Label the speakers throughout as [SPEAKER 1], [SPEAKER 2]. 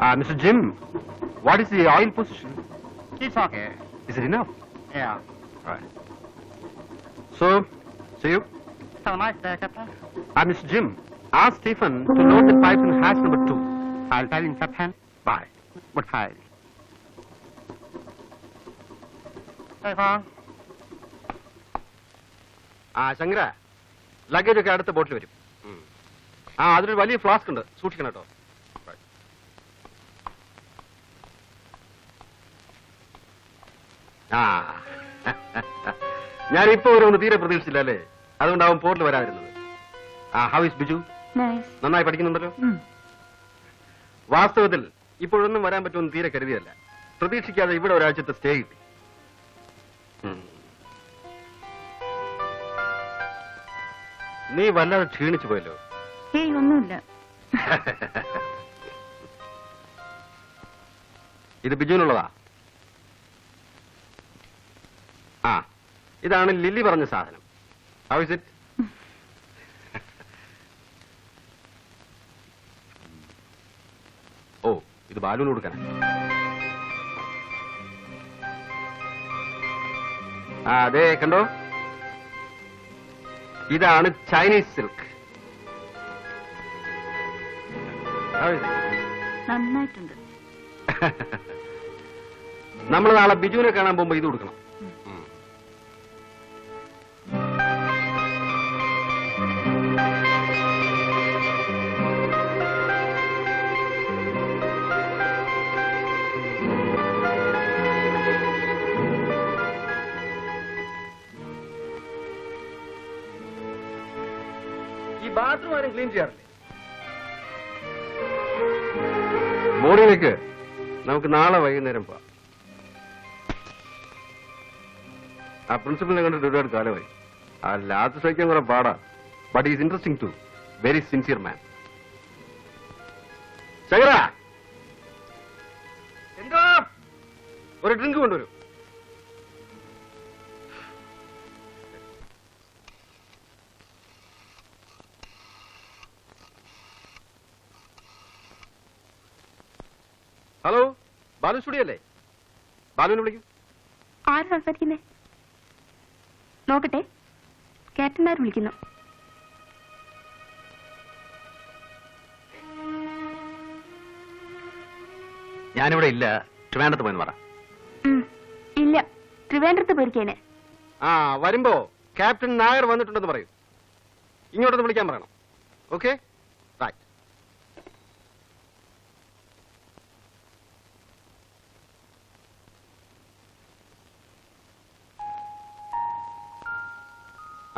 [SPEAKER 1] Mr. Jim, what is the oil position?
[SPEAKER 2] It's okay.
[SPEAKER 1] Is it enough?
[SPEAKER 2] Yeah.
[SPEAKER 1] Right. So, see you.
[SPEAKER 2] Have a nice day, Captain.
[SPEAKER 1] Mr. Jim, ask Stephen to load the pipe in hatch number 2.
[SPEAKER 2] I'll tell him, Captain.
[SPEAKER 1] Bye.
[SPEAKER 2] Goodbye. Stephen.
[SPEAKER 1] Shankara luggage ഒക്കെ അടുത്ത ബോട്ടിൽ വരും. അതിലൊരു വലിയ flask ഉണ്ട്, സൂക്ഷിക്കണം കേട്ടോ. ഞാനിപ്പോ വരുമെന്ന് തീരെ പ്രതീക്ഷിച്ചില്ല അല്ലേ? അതുകൊണ്ടാവും പോർട്ടിൽ വരാതിരുന്നത്. How is Biju? നന്നായി പഠിക്കുന്നുണ്ടല്ലോ. വാസ്തവത്തിൽ ഇപ്പോഴൊന്നും വരാൻ പറ്റുമെന്ന് തീരെ കരുതിയല്ല. പ്രതീക്ഷിക്കാതെ ഇവിടെ ഒരാഴ്ചത്തെ സ്റ്റേ കിട്ടി. നീ വല്ലാതെ ക്ഷീണിച്ചു പോയല്ലോ.
[SPEAKER 3] ഒന്നുമില്ല.
[SPEAKER 1] ഇത് ബിജുവിനുള്ളതാ. ഇതാണ് ലില്ലി പറഞ്ഞ സാധനം. How is it? ഓ, ഇത് ബാലുവിന് കൊടുക്കാൻ. അതെ, കണ്ടോ, ഇതാണ് ചൈനീസ് സിൽക്ക്.
[SPEAKER 3] നന്നായിട്ടുണ്ട്.
[SPEAKER 1] നമ്മൾ നാളെ ബിജുവിനെ കാണാൻ പോകുമ്പോ ഇത് കൊടുക്കണം. ഈ ബാത്റൂം ആരും ക്ലീൻ ചെയ്യാറില്ലേ? മോർണിംഗിലേക്ക് നമുക്ക് നാളെ വൈകുന്നേരം പോവാം. ആ പ്രിൻസിപ്പലിനെ കണ്ടിട്ട് ഒരുപാട് കാലമായി. ആ ലാസ്റ്റ് സഹിക്കാൻ കുറെ പാടാ. But is interesting too. Very sincere man. Shankara, എന്തോ ഒരു ഡ്രിങ്ക് കൊണ്ടുവരൂ. ഹലോ, ബാലു സ്റ്റുഡിയോ അല്ലേ? ബാലുവിനെ വിളിക്കും.
[SPEAKER 3] ആര് സംസാരിക്കുന്നേ? നോക്കട്ടെ. ക്യാപ്റ്റന്മാർ വിളിക്കുന്നു.
[SPEAKER 1] ഞാനിവിടെ ഇല്ല, ട്രിവാൻഡ്രത്ത് പോയെന്ന് പറ.
[SPEAKER 3] ഇല്ല, ട്രിവാൻഡ്രത്ത് പോയിരിക്കേനെ.
[SPEAKER 1] വരുമ്പോ ക്യാപ്റ്റൻ നായർ വന്നിട്ടുണ്ടെന്ന് പറയൂ. ഇങ്ങോട്ടൊന്ന് വിളിക്കാൻ പറയണം. Okay, right.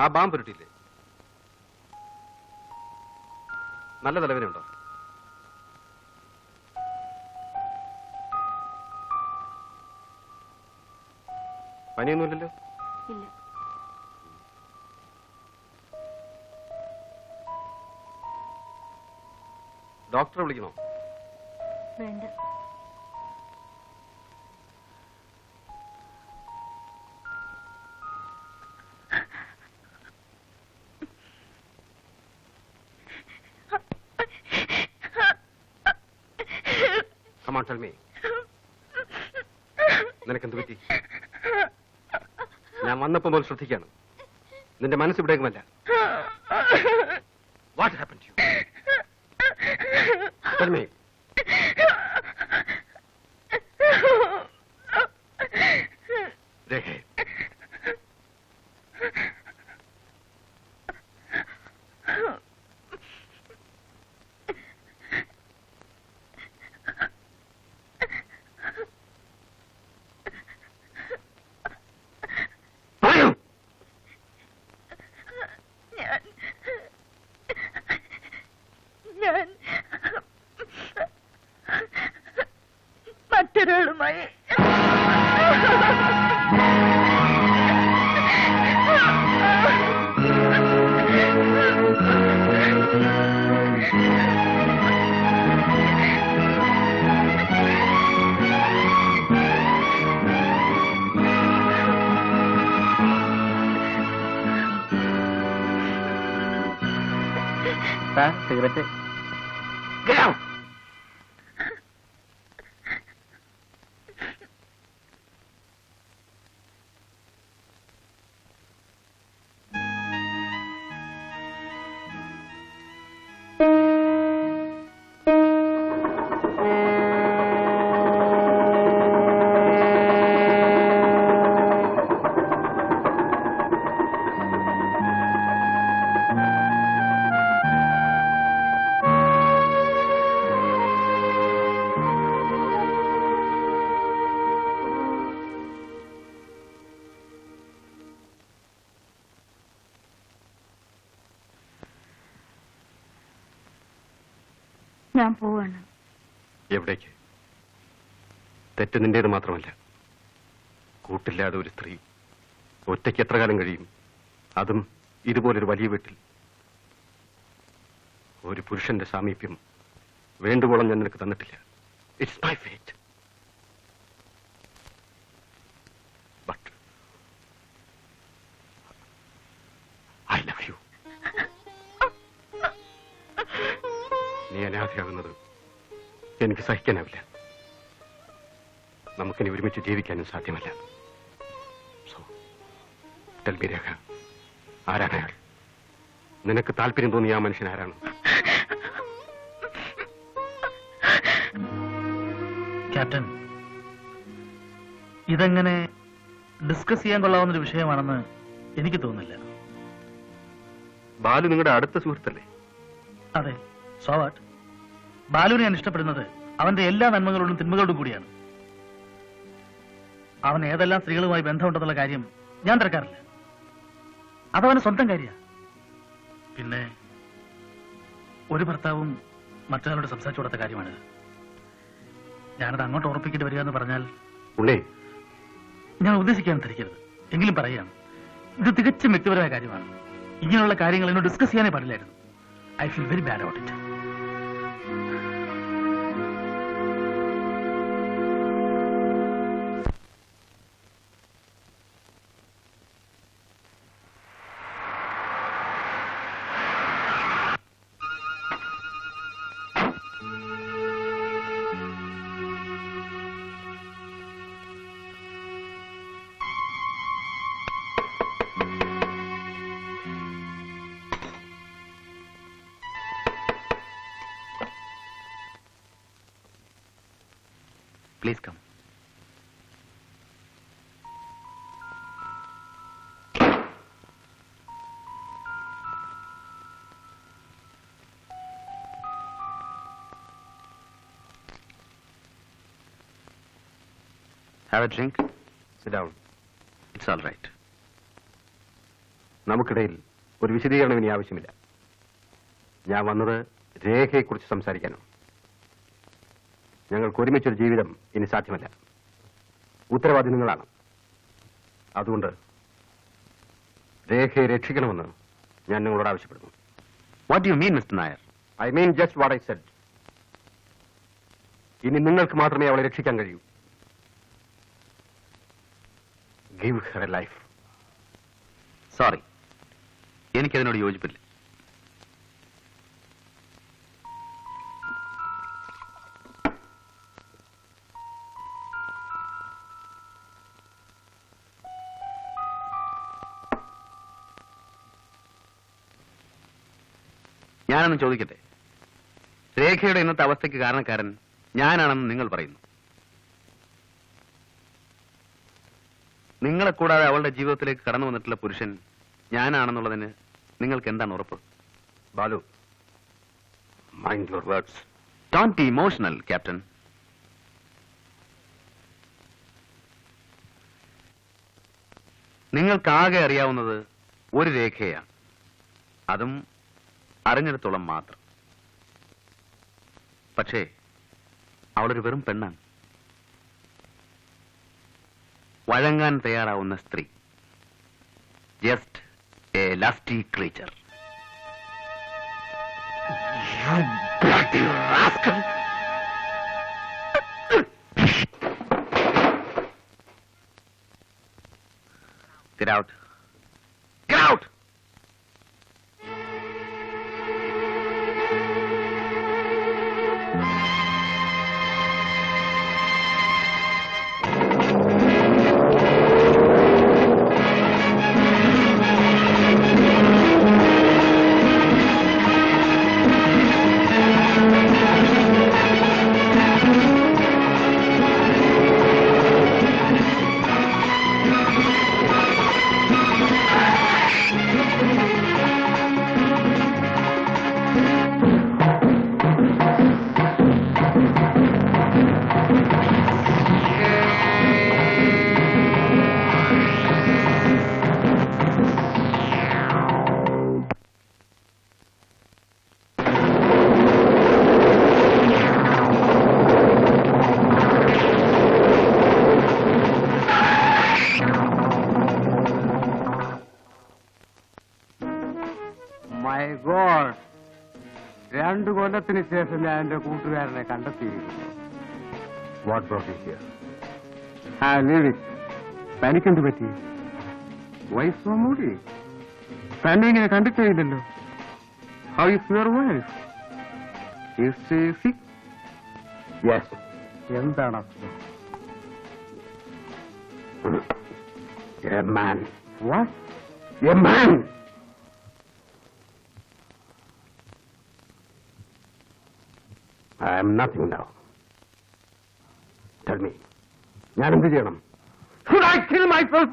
[SPEAKER 1] ആ ബാം പുരട്ടിയില്ലേ? നല്ല തലവേനുണ്ടോ? പനിയൊന്നുമില്ലല്ലോ?
[SPEAKER 3] ഇല്ല.
[SPEAKER 1] ഡോക്ടറെ വിളിക്കണോ?
[SPEAKER 3] വേണ്ട.
[SPEAKER 1] Come on, tell me. നിനക്കെന്ത് പറ്റി? ഞാൻ വന്നപ്പോ മുതൽ ശ്രദ്ധിക്കാണ്. നിന്റെ മനസ്സ് ഇവിടേക്കുമല്ല. What happened to you? Tell me. രേഖേ,
[SPEAKER 3] മറ്റൊരാളുമായി
[SPEAKER 2] സിഗരറ്റ്.
[SPEAKER 3] ഞാൻ പോവാണ്.
[SPEAKER 1] എവിടേക്ക്? തെറ്റ് നിന്റേത് മാത്രമല്ല. കൂട്ടില്ലാതെ ഒരു സ്ത്രീ ഒറ്റയ്ക്ക് എത്ര കാലം കഴിയും? അതും ഇതുപോലൊരു വലിയ വീട്ടിൽ. ഒരു പുരുഷന്റെ സാമീപ്യം വേണ്ടുവോളം ഞാൻ നിനക്ക് തന്നിട്ടില്ല. It's my fate. But I love you. നീ അനാഥയാകുന്നത് എനിക്ക് സഹിക്കാനാവില്ല. നമുക്കിനി ഒരുമിച്ച് ജീവിക്കാനും സാധ്യമല്ല. സോ ടെൽ മി രേഖ, ആരാണ് അയാൾ? നിനക്ക് താല്പര്യം തോന്നിയ ആ മനുഷ്യൻ ആരാണ്?
[SPEAKER 4] ക്യാപ്റ്റൻ, ഇതെങ്ങനെ ഡിസ്കസ് ചെയ്യാൻ കൊള്ളാവുന്നൊരു വിഷയമാണെന്ന് എനിക്ക് തോന്നുന്നില്ല.
[SPEAKER 1] ബാലു നിങ്ങളുടെ അടുത്ത സുഹൃത്തല്ലേ?
[SPEAKER 4] അതെ, സോ വാട്ട്? ബാലുവിനെ ഞാൻ ഇഷ്ടപ്പെടുന്നത് അവന്റെ എല്ലാ നന്മകളോടും തിന്മകളോടും കൂടിയാണ്. അവൻ ഏതെല്ലാം സ്ത്രീകളുമായി ബന്ധമുണ്ടെന്നുള്ള കാര്യം ഞാൻ തിരക്കാറില്ല. അതവന് സ്വന്തം കാര്യമാണ്. പിന്നെ ഒരു ഭർത്താവും മറ്റൊരാളോട് സംസാരിച്ചു കൊടുത്ത കാര്യമാണിത്. ഞാനത് അങ്ങോട്ട് ഉറപ്പിക്കേണ്ടി വരിക എന്ന് പറഞ്ഞാൽ
[SPEAKER 1] ഉണ്ണേ,
[SPEAKER 4] ഞാൻ ഉദ്ദേശിക്കാൻ ധരിക്കരുത്. എങ്കിലും പറയാം, ഇത് തികച്ചും വ്യക്തിപരമായ കാര്യമാണ്. ഇങ്ങനെയുള്ള കാര്യങ്ങൾ എന്നോട് ഡിസ്കസ് ചെയ്യാനേ പാടില്ലായിരുന്നു. I feel very bad about it.
[SPEAKER 2] Please come. Have a drink?
[SPEAKER 1] Sit down.
[SPEAKER 2] It's all right.
[SPEAKER 1] നമുക്കിടയിൽ ഒരു വിശദീകരണം ഇനി ആവശ്യമില്ല. ഞാൻ വന്നത് രേഖയെക്കുറിച്ച് സംസാരിക്കാനാണ്. ഞങ്ങൾക്ക് ഒരുമിച്ചൊരു ജീവിതം ഇനി സാധ്യമല്ല. ഉത്തരവാദി നിങ്ങളാണ്. അതുകൊണ്ട് രേഖയെ രക്ഷിക്കണമെന്ന് ഞാൻ നിങ്ങളോട് ആവശ്യപ്പെടുന്നു.
[SPEAKER 2] What do you mean, Mr. Nair?
[SPEAKER 1] I mean just what I said. ഇനി നിങ്ങൾക്ക് മാത്രമേ അവളെ രക്ഷിക്കാൻ കഴിയൂ. Give her a life.
[SPEAKER 2] Sorry. എനിക്കതിനോട് യോജിപ്പില്ല. ഞാനൊന്ന് ചോദിക്കട്ടെ, രേഖയുടെ ഇന്നത്തെ അവസ്ഥയ്ക്ക് കാരണക്കാരൻ ഞാനാണെന്ന് നിങ്ങൾ പറയുന്നു. നിങ്ങളെ കൂടാതെ അവളുടെ ജീവിതത്തിലേക്ക് കടന്നു വന്നിട്ടുള്ള പുരുഷൻ ഞാനാണെന്നുള്ളതിന് നിങ്ങൾക്ക് എന്താണ് ഉറപ്പ്?
[SPEAKER 1] Balu, mind your words.
[SPEAKER 2] Don't be emotional, captain. നിങ്ങൾക്കാകെ അറിയാവുന്നത് ഒരു രേഖയാണ്. അതും അറിഞ്ഞിടത്തോളം മാത്രം. പക്ഷേ അവളൊരു വെറും പെണ്ണാണ്. വഴങ്ങാൻ തയ്യാറാവുന്ന സ്ത്രീ. Just A lasty creature.
[SPEAKER 1] You bloody rascal!
[SPEAKER 2] Get out.
[SPEAKER 1] Get out!
[SPEAKER 5] 2 കൊല്ലത്തിന് ശേഷം ഞാൻ എന്റെ കൂട്ടുകാരനെ കണ്ടെത്തിയിരിക്കുന്നു.
[SPEAKER 1] What brought you here?
[SPEAKER 5] ആ ലീവ് ഇറ്റ്. തനിക്കെന്ത് പറ്റി? Wife so moody. തന്നെ ഇങ്ങനെ കണ്ടിട്ടേ ഇല്ലല്ലോ. How is your wife? Is she sick?
[SPEAKER 1] Yes.
[SPEAKER 5] എന്താണ് അസുഖം?
[SPEAKER 1] A man.
[SPEAKER 5] What?
[SPEAKER 1] A man. I am nothing now. Tell me. ഞാൻ എന്ത് ചെയ്യണം? Should I kill myself?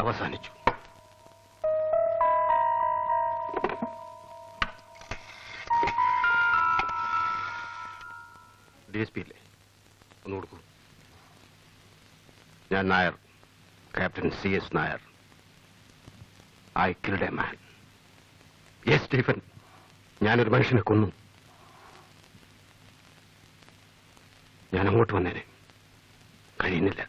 [SPEAKER 1] അവസാനിച്ചു. DSP ഇല്ലേ? ഒന്ന് കൊടുക്കൂ. ഞാൻ Nair, captain CS Nair. I killed a man. Yes, Stephen, ഞാനൊരു മനുഷ്യനെ കൊന്നു. ഞാൻ അങ്ങോട്ട് വന്നേനെ. കഴിയുന്നില്ല.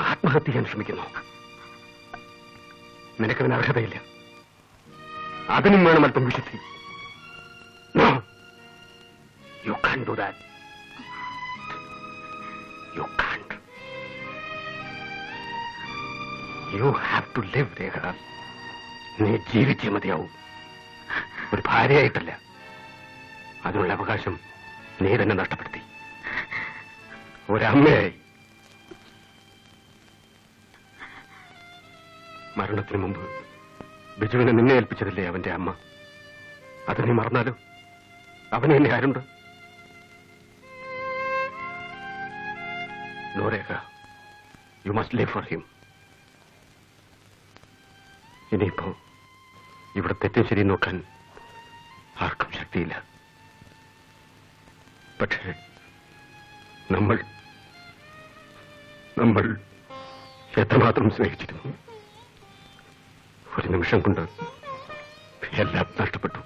[SPEAKER 1] ആത്മഹത്യ ചെയ്യാൻ ശ്രമിക്കുന്നു. നിനക്കതിന് അർഹതയില്ല. അതിനും വേണം അല്പം വിശുദ്ധി. No, you can't do that. You can't. You have to live, രേഖ. നീ ജീവിച്ചേ മതിയാവും. ഒരു ഭാര്യയായിട്ടല്ല. അതിനുള്ള അവകാശം നീ തന്നെ നഷ്ടപ്പെടുത്തി. ഒരമ്മയായി. മരണത്തിന് മുമ്പ് ബിജുവിനെ നിന്നെ ഏൽപ്പിച്ചതല്ലേ അവന്റെ അമ്മ? അത് നീ മറന്നാലോ? അവനെ എന്നെ ആരുണ്ട്? No Rekha, you must live for him. ഇനിയിപ്പോ ഇവിടെ തെറ്റും ശരി നോക്കാൻ ആർക്കും ശക്തിയില്ല. പക്ഷേ നമ്മൾ എത്രമാത്രം സ്നേഹിച്ചിരുന്നു. ഒരു നിമിഷം കൊണ്ട് എല്ലാം നഷ്ടപ്പെട്ടു.